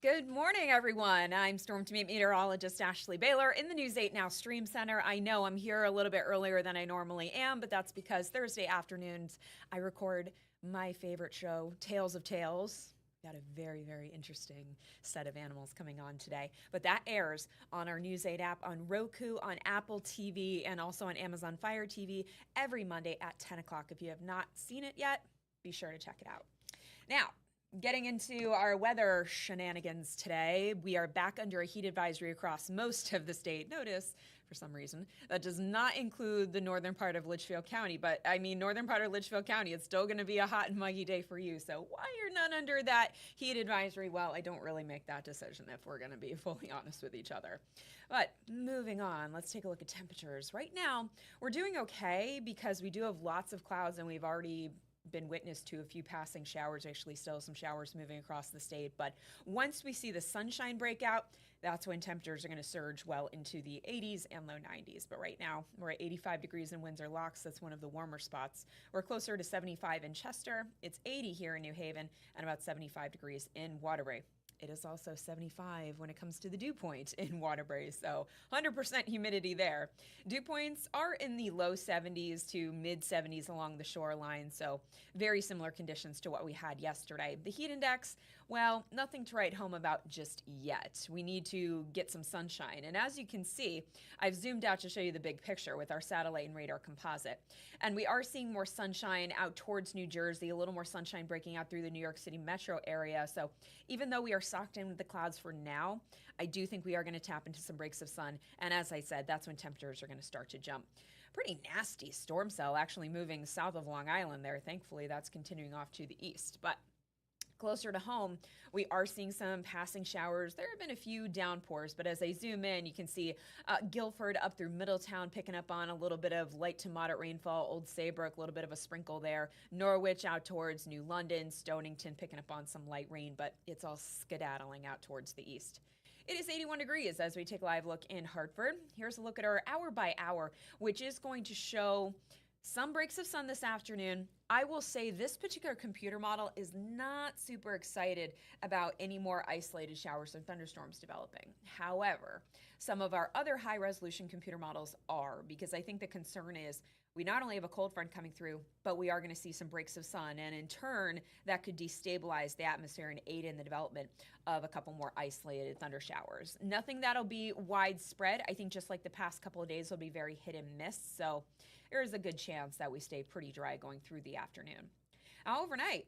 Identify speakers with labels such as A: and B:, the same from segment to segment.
A: Good morning, everyone. I'm Storm Team Meteorologist Ashley Baylor in the News 8 Now Stream Center. I know I'm here a little bit earlier than I normally am, but that's because Thursday afternoons I record my favorite show, Tales of Tales. Got a very interesting set of animals coming on today. But that airs on our News 8 app, on Roku, on Apple TV, and also on Amazon Fire TV every Monday at 10 o'clock. If you have not seen it yet, be sure to check it out. Now, getting into our weather shenanigans today, we are back under a heat advisory across most of the state. Notice, for some reason, that does not include the northern part of Litchfield County. But I mean, northern part of Litchfield County, it's still going to be a hot and muggy day for you. So why you're not under that heat advisory? Well, I don't really make that decision if we're going to be fully honest with each other. But moving on, let's take a look at temperatures. Right now, we're doing okay because we do have lots of clouds and we've already been witness to a few passing showers, actually still some showers moving across the state. But once we see the sunshine break out, that's when temperatures are going to surge well into the 80s and low 90s. But right now, we're at 85 degrees in Windsor Locks. That's one of the warmer spots. We're closer to 75 in Chester. It's 80 here in New Haven and about 75 degrees in Waterbury. It is also 75 when it comes to the dew point in Waterbury, so 100% humidity there. Dew points are in the low 70s to mid 70s along the shoreline, so very similar conditions to what we had yesterday. The heat index, well, nothing to write home about just yet. We need to get some sunshine, and as you can see, I've zoomed out to show you the big picture with our satellite and radar composite. And we are seeing more sunshine out towards New Jersey, a little more sunshine breaking out through the New York City metro area. So even though we are socked in with the clouds for now, I do think we are going to tap into some breaks of sun. And as I said, that's when temperatures are going to start to jump. Pretty nasty storm cell actually moving south of Long Island there. Thankfully, that's continuing off to the east. But closer to home, we are seeing some passing showers. There have been a few downpours, but as I zoom in, you can see Guilford up through Middletown picking up on a little bit of light to moderate rainfall. Old Saybrook, a little bit of a sprinkle there. Norwich out towards New London. Stonington picking up on some light rain, but it's all skedaddling out towards the east. It is 81 degrees as we take a live look in Hartford. Here's a look at our hour by hour, which is going to show some breaks of sun this afternoon. I will say this particular computer model is not super excited about any more isolated showers or thunderstorms developing. However, some of our other high resolution computer models are, because I think the concern is we not only have a cold front coming through, but we are going to see some breaks of sun, and in turn, that could destabilize the atmosphere and aid in the development of a couple more isolated thunder showers. Nothing that'll be widespread. I think just like the past couple of days will be very hit and miss, so there is a good chance that we stay pretty dry going through the afternoon. Now, overnight,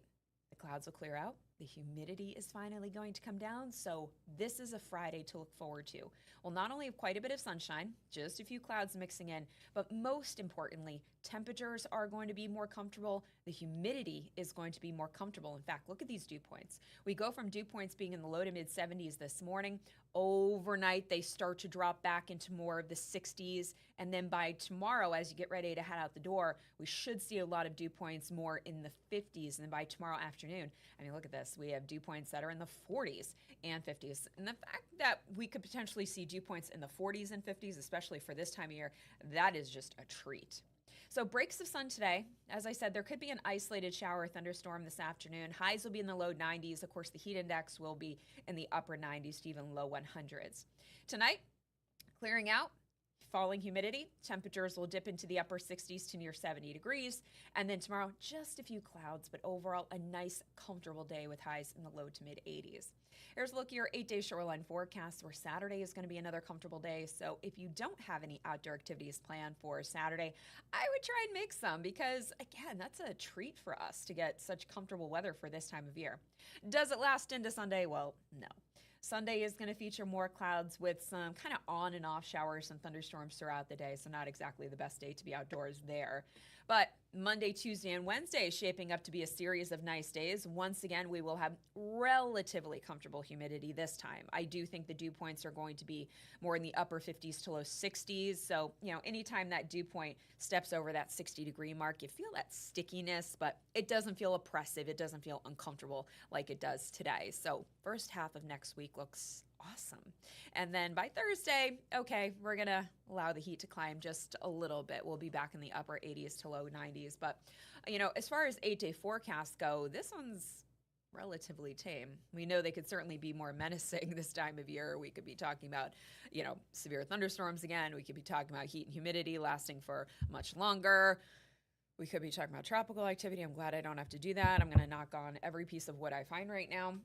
A: the clouds will clear out. The humidity is finally going to come down, so this is a Friday to look forward to. We'll not only have quite a bit of sunshine, just a few clouds mixing in, but most importantly, temperatures are going to be more comfortable. The humidity is going to be more comfortable. In fact, look at these dew points. We go from dew points being in the low to mid 70s this morning. Overnight, they start to drop back into more of the 60s. And then by tomorrow, as you get ready to head out the door, we should see a lot of dew points more in the 50s. And then by tomorrow afternoon, I mean, look at this. We have dew points that are in the 40s and 50s. And the fact that we could potentially see dew points in the 40s and 50s, especially for this time of year, that is just a treat. So breaks of sun today. As I said, there could be an isolated shower or thunderstorm this afternoon. Highs will be in the low 90s. Of course, the heat index will be in the upper 90s to even low 100s. Tonight, clearing out. Falling humidity, temperatures will dip into the upper 60s to near 70 degrees. And then tomorrow, just a few clouds, but overall a nice, comfortable day with highs in the low to mid 80s. Here's a look at your 8-day shoreline forecast, where Saturday is going to be another comfortable day. So if you don't have any outdoor activities planned for Saturday, I would try and make some because, again, that's a treat for us to get such comfortable weather for this time of year. Does it last into Sunday? Well, no. Sunday is going to feature more clouds with some kind of on and off showers and thunderstorms throughout the day, so not exactly the best day to be outdoors there. But Monday, Tuesday, and Wednesday is shaping up to be a series of nice days. Once again, we will have relatively comfortable humidity this time. I do think the dew points are going to be more in the upper 50s to low 60s. So, anytime that dew point steps over that 60-degree mark, you feel that stickiness, but it doesn't feel oppressive. It doesn't feel uncomfortable like it does today. So, first half of next week looks awesome. And then by Thursday, okay, we're going to allow the heat to climb just a little bit. We'll be back in the upper 80s to low 90s. But, as far as 8-day forecasts go, this one's relatively tame. We know they could certainly be more menacing this time of year. We could be talking about, severe thunderstorms again. We could be talking about heat and humidity lasting for much longer. We could be talking about tropical activity. I'm glad I don't have to do that. I'm going to knock on every piece of wood I find right now.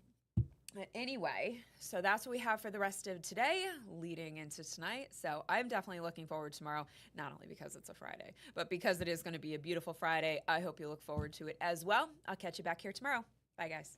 A: But anyway, so that's what we have for the rest of today leading into tonight. So I'm definitely looking forward to tomorrow, not only because it's a Friday, but because it is going to be a beautiful Friday. I hope you look forward to it as well. I'll catch you back here tomorrow. Bye, guys.